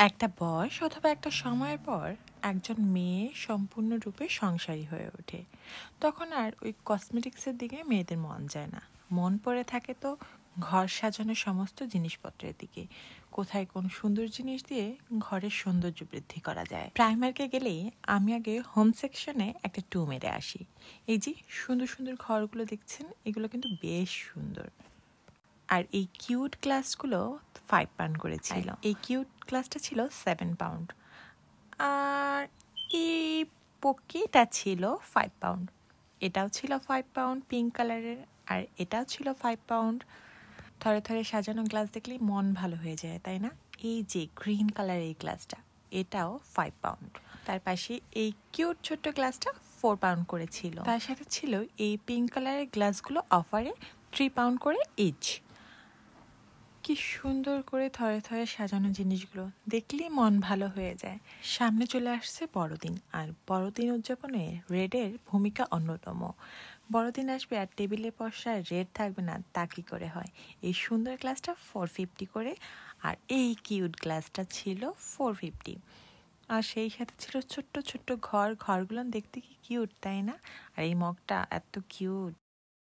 একটা বয়স অথবা একটা সময়ের পর একজন মেয়ে সম্পূর্ণরূপে সংসারী হয়ে ওঠে। তখন আর ওই কসমেটিক্সের দিকে মেয়েদের মন যায় না, মন পড়ে থাকে তো ঘর সাজানোর সমস্ত জিনিসপত্রের দিকে। কোথায় কোন সুন্দর জিনিস দিয়ে ঘরের সৌন্দর্য বৃদ্ধি করা যায়। প্রাইমার্কে গেলেই আমি আগে হোম সেকশনে একটা টু মেরে আসি। এই যে সুন্দর সুন্দর ঘরগুলো দেখছেন, এগুলো কিন্তু বেশ সুন্দর। আর এই কিউট গ্লাসগুলো 5 পাউন্ড করেছিল। এই কিউট গ্লাসটা ছিল 7 পাউন্ড। আর এই পকিটা ছিল 5 পাউন্ড। এটাও ছিল 5 পাউন্ড পিঙ্ক কালারের, আর এটাও ছিল 5 পাউন্ড। থরে থরে সাজানো গ্লাস দেখলেই মন ভালো হয়ে যায়, তাই না? এই যে গ্রিন কালারের এই গ্লাসটা, এটাও 5 পাউন্ড। তার পাশে এই কিউট ছোট্ট গ্লাসটা 4 পাউন্ড করেছিল। তার সাথে ছিল এই পিঙ্ক কালারের গ্লাসগুলো অফারে 3 পাউন্ড করে ইচ। কি সুন্দর করে থরে থরে সাজানো জিনিসগুলো দেখলেই মন ভালো হয়ে যায়। সামনে চলে আসছে বড়দিন, আর বড়দিন উদযাপনে রেডের ভূমিকা অন্যতম। বড়দিন আসবে আর টেবিলে বসা রেড থাকবে না, তা কি করে হয়? এই সুন্দর গ্লাসটা 450 করে, আর এই কিউট গ্লাসটা ছিল 450। আর সেই সাথে ছিল ছোট্ট ছোট্ট ঘরগুলো দেখতে কি কিউট, তাই না? আর এই মগটা এত কিউট।